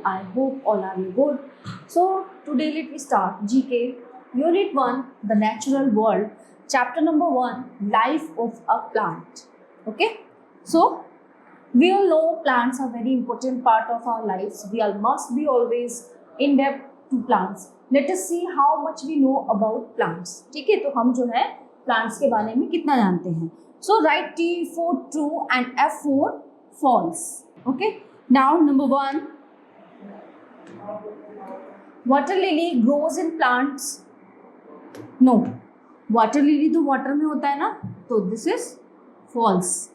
I hope all are you good. So today let me start GK Unit 1, the natural world, chapter number 1, life of a plant. Okay, so we all know plants are very important part of our lives. We all must be always in depth to plants. Let us see how much we know about plants. ठीक है, तो हम जो है plants के बारे में कितना जानते हैं. So write T for true and F for false. Okay. Now number 1. Water lily grows in plants. No. Water lily तो water में होता है ना, तो this is false.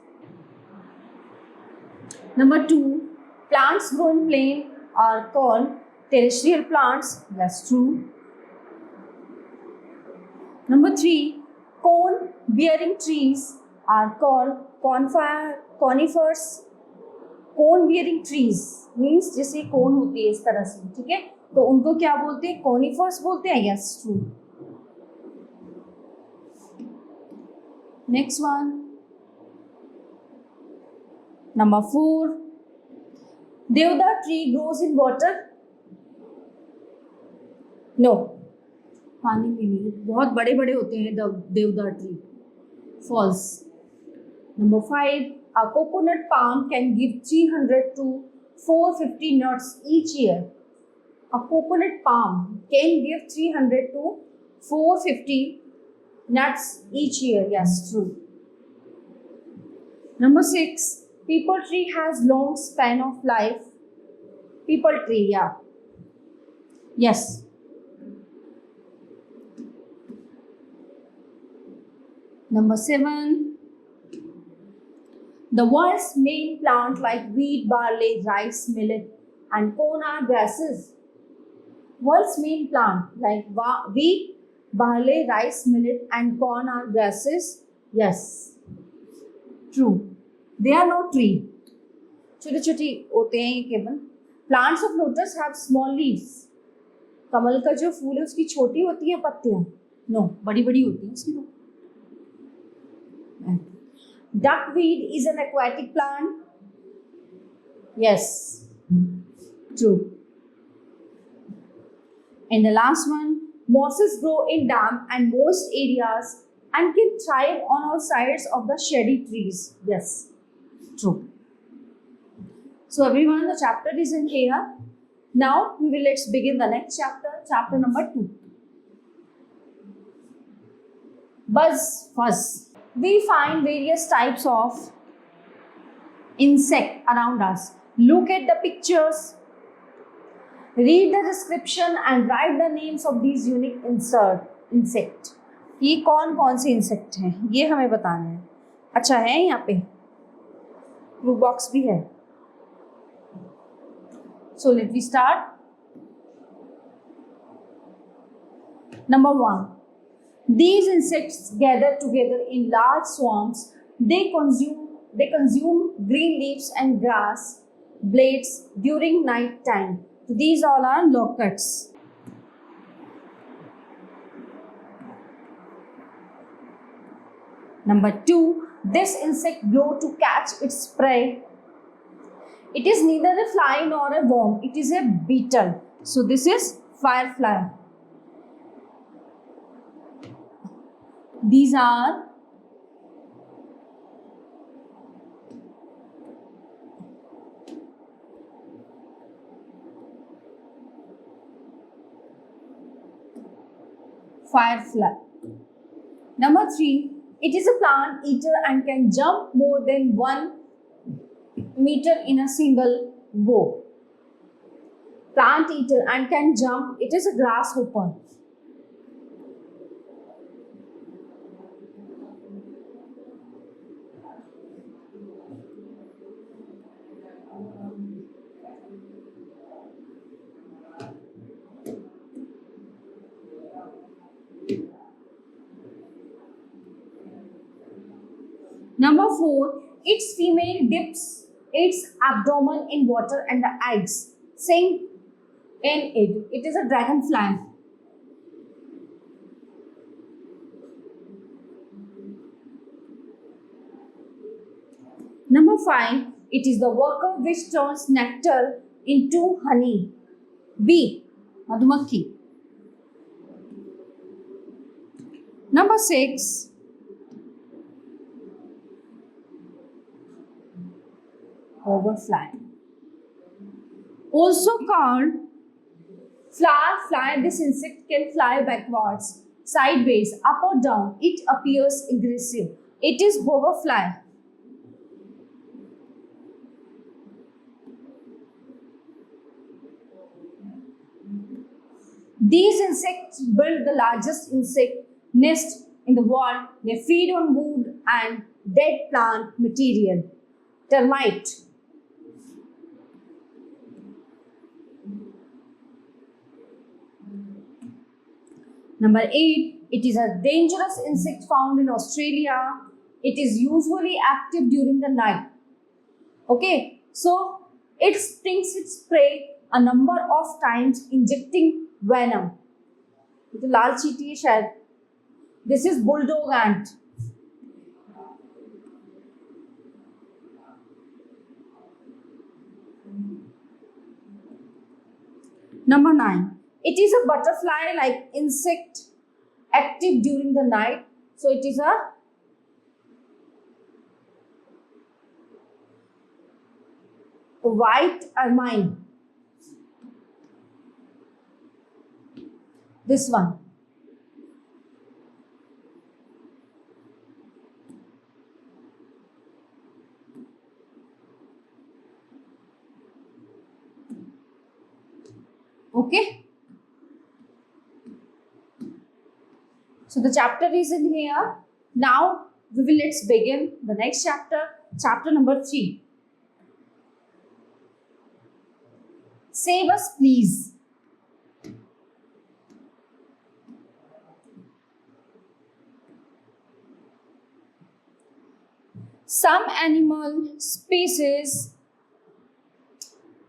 Number 2, plants grow in plain are called terrestrial plants. That's true. Number 3, cone bearing trees are called conifers. Cone bearing trees means जैसे cone होती है इस तरह से, ठीक है, तो उनको क्या बोलते हैं? conifers बोलते हैं. Yes, true. Next one. Number 4, Deodar tree grows in water. No, पानी में नहीं, बहुत बड़े बड़े होते हैं देवदार tree. False. Number 5, a coconut palm can give 300 to 450 nuts each year. A coconut palm can give 300 to 450 nuts each year. Yes, true. Number 6, people tree has long span of life. People tree, yeah. Yes. Number 7, the world's main plant like wheat, barley, rice, millet and corn are grasses. World's main plant like wheat, barley, rice, millet and corn are grasses. Yes, true. They are no tree. छोटे छोटे होते हैं ये केवल. Plants of lotus have small leaves. कमल का जो फूल है उसकी छोटी होती है पत्तियां. No, बड़ी बड़ी होती है उसकी. तो duckweed is an aquatic plant. Yes, true. And the last one, mosses grow in damp and moist areas and can thrive on all sides of the shady trees. Yes, true. So everyone, the chapter is in here. Now let's begin the next chapter, chapter number 2. Buzz, fuzz. We find various types of insect around us. Look at the pictures. Read the description and write the names of these unique insect. ये कौन से insect हैं ये हमें बताना है. अच्छा है, यहाँ पे क्लू बॉक्स भी है. So let me start. Number 1. These insects gather together in large swarms. They consume green leaves and grass blades during night time. So these all are locusts. Number 2, this insect grows to catch its prey. It is neither a fly nor a worm. It is a beetle. So this is firefly. These are firefly. Number 3, it is a plant eater and can jump more than 1 meter in a single go. Plant eater and can jump. It is a grasshopper. Number 4, its female dips its abdomen in water and the eggs sink in it. It is a dragonfly. Number 5, it is the worker which turns nectar into honey? B. Madhumakhi. Number 6. Hoverfly. Also called flower fly, this insect can fly backwards, sideways, up or down. It appears aggressive. It is hoverfly. These insects build the largest insect nest in the world. They feed on wood and dead plant material. Termite. Number 8. It is a dangerous insect found in Australia. It is usually active during the night. Okay, so it stings its prey a number of times, injecting venom. तो लाल चींटी है शायद. This is bulldog ant. Number 9. It is a butterfly-like insect active during the night. So it is a white ermine. This one. Okay. So the chapter is in here. Now let's begin the next chapter. Chapter number 3. Save us, please. Some animal species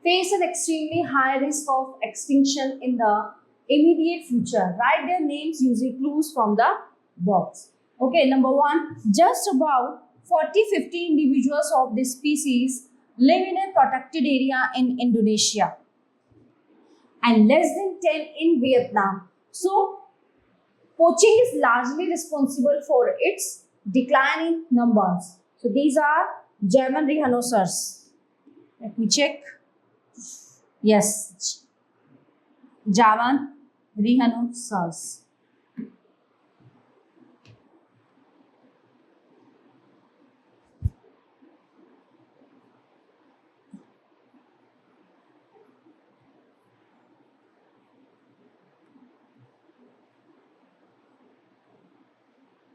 face an extremely high risk of extinction in the immediate future. Write their names using clues from the box. Okay, number 1. Just about 40-50 individuals of this species live in a protected area in Indonesia and less than 10 in Vietnam. So, poaching is largely responsible for its declining numbers. So, these are German rhinoceros. Let me check. Yes, German rhinoceros.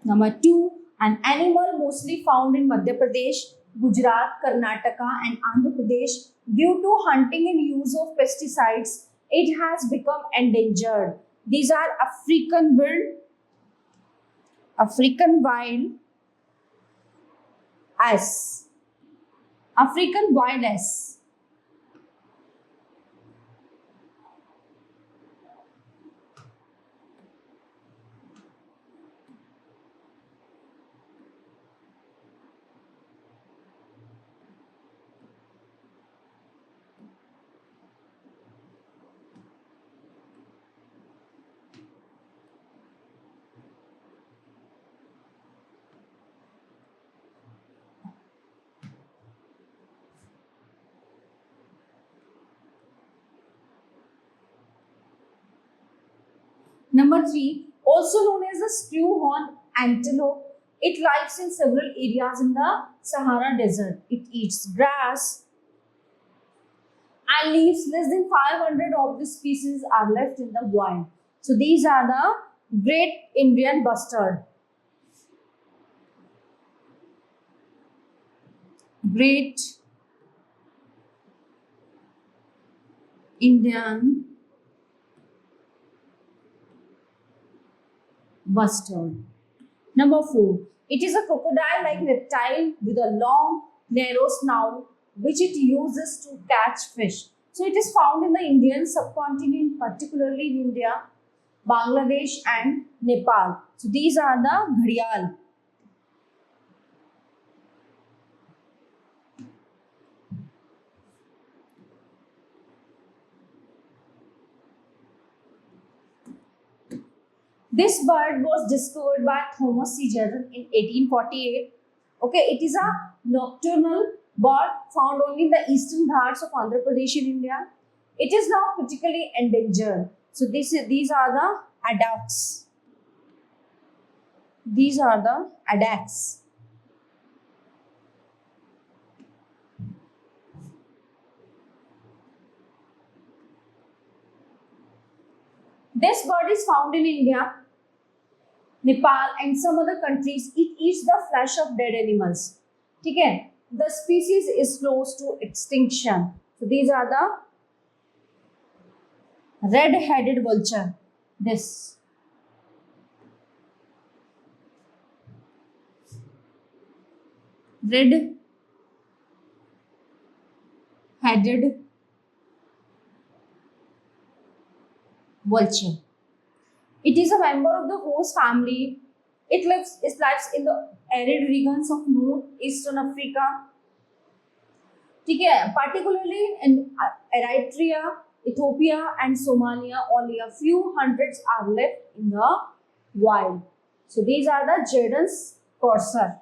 Number 2, an animal mostly found in Madhya Pradesh, Gujarat, Karnataka and Andhra Pradesh. Due to hunting and use of pesticides, it has become endangered. These are African wild ass. African wild ass. Number 3, also known as the screw-horn antelope. It lives in several areas in the Sahara Desert. It eats grass and leaves. Less than 500 of this species are left in the wild. So these are the Great Indian Bustard. Great Indian Bustard. Number 4. It is a crocodile-like reptile with a long, narrow snout which it uses to catch fish. So it is found in the Indian subcontinent, particularly in India, Bangladesh and Nepal. So these are the gharial. This bird was discovered by Thomas C. Jefferson in 1848. Okay, it is a nocturnal bird found only in the eastern Ghats of Andhra Pradesh in India. It is now critically endangered. So these are the addax. These are the addax. This bird is found in India, Nepal and some other countries. It eats the flesh of dead animals. Okay? The species is close to extinction. So these are the red-headed vulture. This. Red-headed vulture. It is a member of the horse family. It lives in the arid regions of northeastern Africa. Particularly in Eritrea, Ethiopia and Somalia, only a few hundreds are left in the wild. So these are the Jerdon's courser.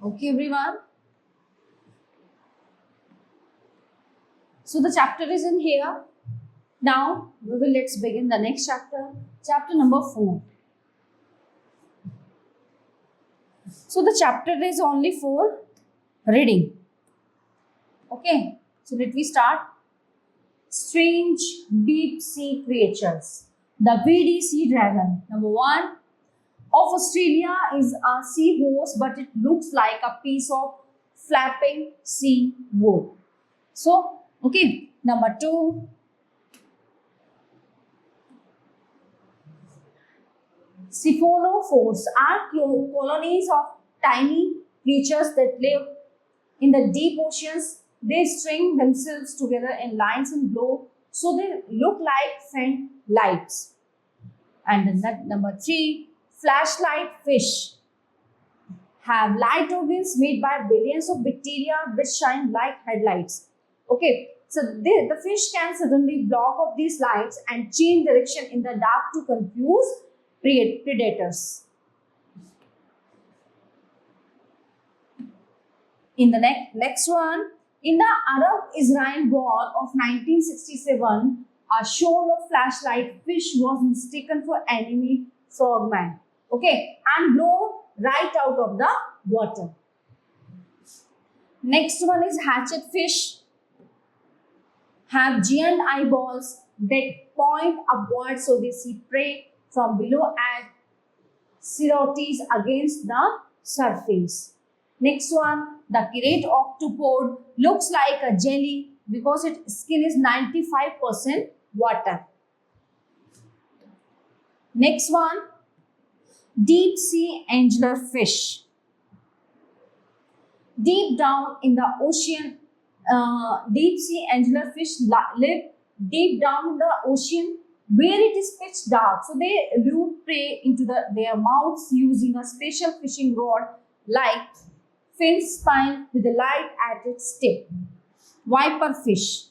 Okay, everyone. So the chapter is in here. Now let's begin the next chapter. Chapter number 4. So the chapter is only for reading. Okay. So let me start. Strange deep sea creatures. The VDC dragon. Number 1. Of Australia is a sea horse, but it looks like a piece of flapping sea wood. So, okay. Number 2. Siphonophores are colonies of tiny creatures that live in the deep oceans. They string themselves together in lines and glow, so they look like faint lights. And then number 3. Flashlight fish have light organs made by billions of bacteria which shine like headlights. Okay, so the fish can suddenly block off these lights and change direction in the dark to confuse predators. In the next one, in the Arab-Israel War of 1967, a shoal of flashlight fish was mistaken for enemy frogmen. Okay, and blown right out of the water. Next one is hatchet fish. Have giant eyeballs that point upward so they see prey from below and silhouettes against the surface. Next one, the kerate octopod looks like a jelly because its skin is 95% water. Next one, deep sea anglerfish. Deep down in the ocean, deep sea anglerfish live deep down in the ocean where it is pitch dark. So they lure prey into their mouths using a special fishing rod like fin spine with a light at its tip. Viper fish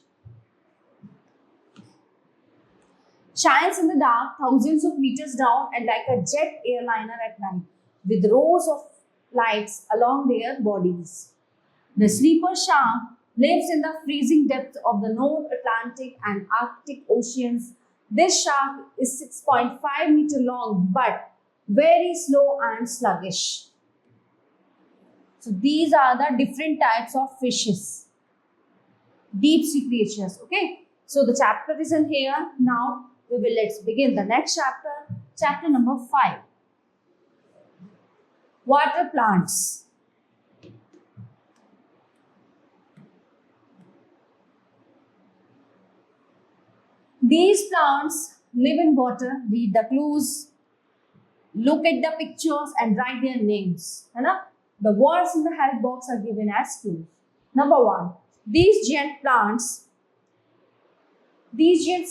shines in the dark thousands of meters down and like a jet airliner at night with rows of lights along their bodies. The sleeper shark lives in the freezing depths of the North Atlantic and Arctic oceans. This shark is 6.5 meter long but very slow and sluggish. So these are the different types of fishes, deep sea creatures. Okay, so the chapter is in here. Now let's begin the next chapter, chapter number 5. Water plants. These plants live in water. Read the clues, look at the pictures and write their names. है ना? The words in the help box are given as clues. Number 1. These giant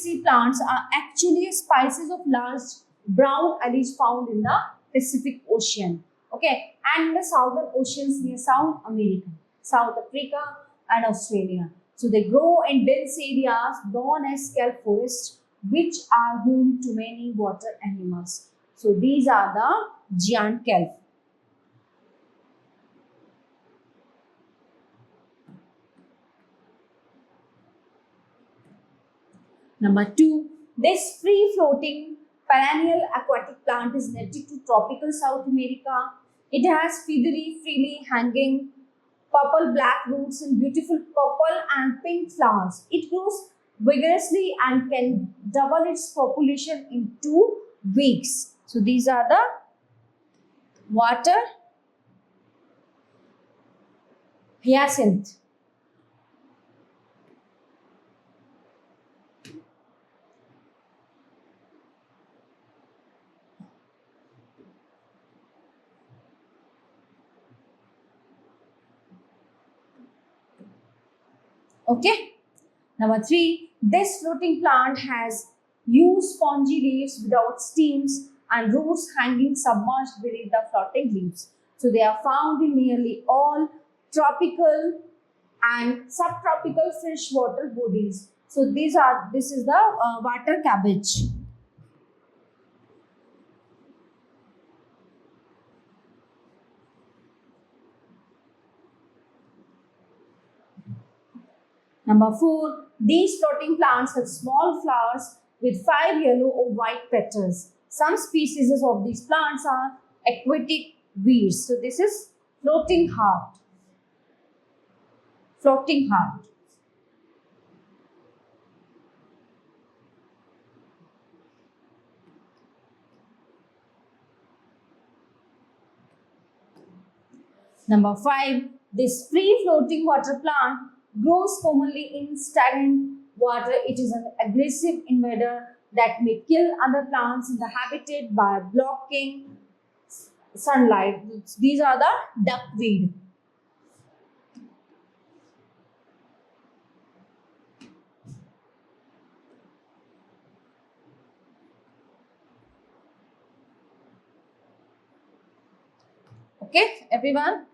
sea plants are actually species of large brown algae found in the Pacific Ocean. Okay, and in the southern oceans near South America, South Africa, and Australia. So they grow in dense areas known as kelp forests, which are home to many water animals. So these are the giant kelp. Number 2, this free-floating perennial aquatic plant is native to tropical South America. It has feathery, freely hanging purple-black roots and beautiful purple and pink flowers. It grows vigorously and can double its population in 2 weeks. So these are the water hyacinth. Okay. Number 3, this floating plant has huge spongy leaves without stems and roots hanging submerged beneath the floating leaves. So they are found in nearly all tropical and subtropical freshwater bodies. So this is the water cabbage. Number 4, these floating plants have small flowers with 5 yellow or white petals. Some species of these plants are aquatic weeds. So this is floating heart. Floating heart. Number 5, this free-floating water plant grows commonly in stagnant water. It is an aggressive invader that may kill other plants in the habitat by blocking sunlight. These are the duckweed. Okay, everyone.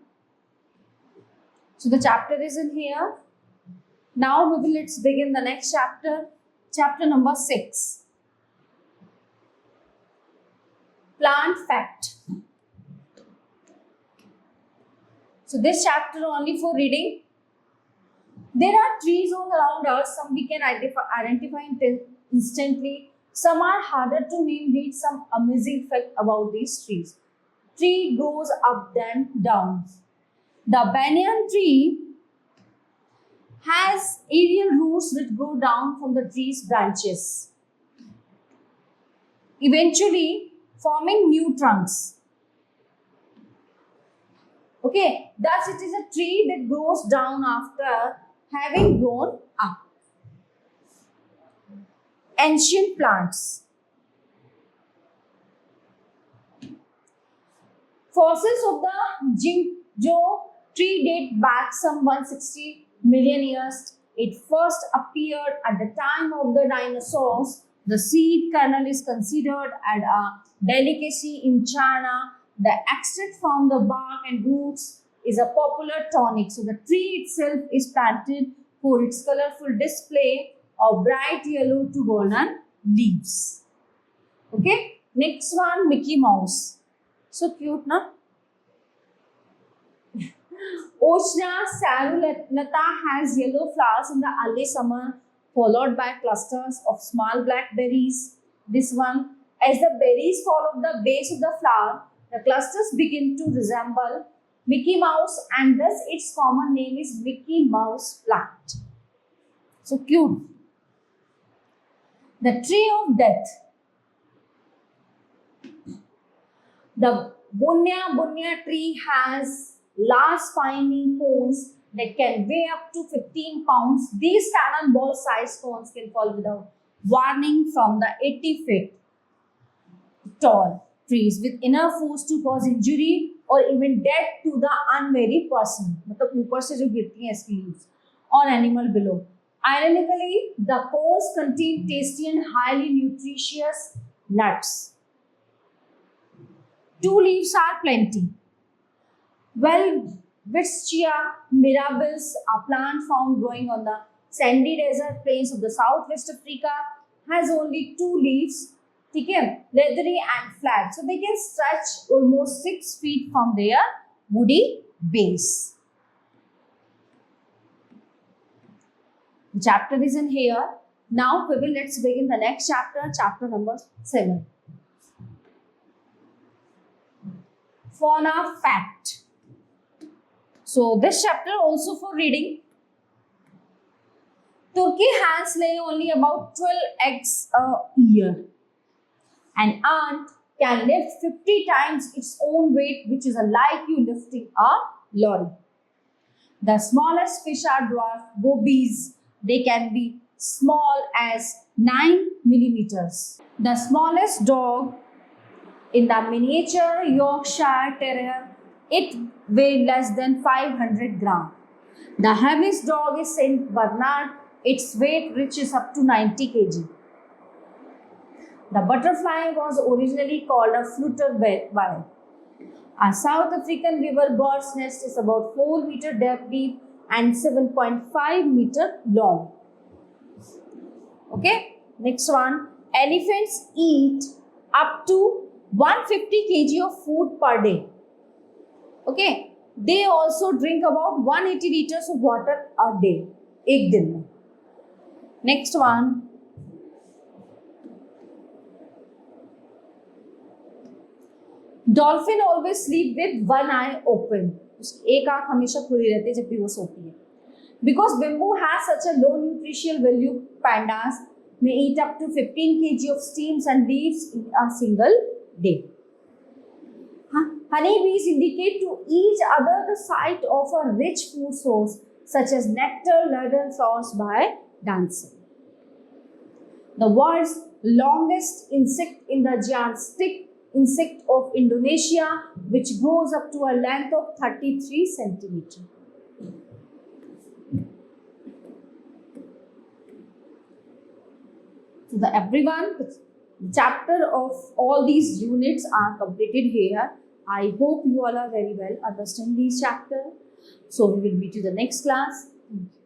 So the chapter is in here. Now let's begin the next chapter. Chapter number 6. Plant fact. So this chapter only for reading. There are trees all around us. Some we can identify instantly. Some are harder to name. Read some amazing fact about these trees. Tree grows up then down. The banyan tree has aerial roots that go down from the tree's branches, eventually forming new trunks. Okay, thus it is a tree that grows down after having grown up. Ancient plants. Fossils of the Jinjo tree date back some 160 million years. It first appeared at the time of the dinosaurs. The seed kernel is considered as a delicacy in China. The extract from the bark and roots is a popular tonic. So the tree itself is planted for its colorful display of bright yellow to golden leaves. Okay, next one, Mickey Mouse. So cute, na? Ochna sarulata has yellow flowers in the early summer, followed by clusters of small black berries. This one, as the berries follow the base of the flower, the clusters begin to resemble Mickey Mouse, and thus its common name is Mickey Mouse plant. So cute. The tree of death. The bunya tree has large spiny cones that can weigh up to 15 pounds. These cannonball sized cones can fall without warning from the 80 feet tall trees with enough force to cause injury or even death to the unwary person. मतलब ऊपर से जो गिरती हैं इसकी leaves or animal below. Ironically, the cones contain tasty and highly nutritious nuts. 2 leaves are plenty. Welwitschia mirabilis, a plant found growing on the sandy desert plains of the southwest Africa, has only 2 leaves. ठीक है, leathery and flat, so they can stretch almost 6 feet from their woody base. The chapter is in here. Now let's begin the next chapter, chapter number 7. Fauna fact. So this chapter also for reading. Turkey hens lay only about 12 eggs a year. An ant can lift 50 times its own weight, which is like you lifting a lorry. The smallest fish are dwarf gobies. They can be small as 9 millimeters. The smallest dog in the miniature Yorkshire Terrier, it weighs less than 500 grams. The heaviest dog is Saint Bernard. Its weight reaches up to 90 kg. The butterfly was originally called a flutterby. A South African river bird's nest is about 4 meter deep and 7.5 meter long. Okay, next one. Elephants eat up to 150 kg of food per day. Okay, they also drink about 180 liters of water a day. एक दिन में. Next one. Dolphin always sleep with one eye open. उसकी एक आँख हमेशा खुली रहती है जब भी वो सोती है. Because bamboo has such a low nutritional value, pandas may eat up to 15 kg of stems and leaves in a single day. Honeybees indicate to each other the site of a rich food source such as nectar laden flowers by dancing. The world's longest insect in the giant stick insect of Indonesia, which grows up to a length of 33 centimeters. So everyone, the chapter of all these units are completed here. I hope you all are very well understand these chapters. So we will meet you the next class. Thank you.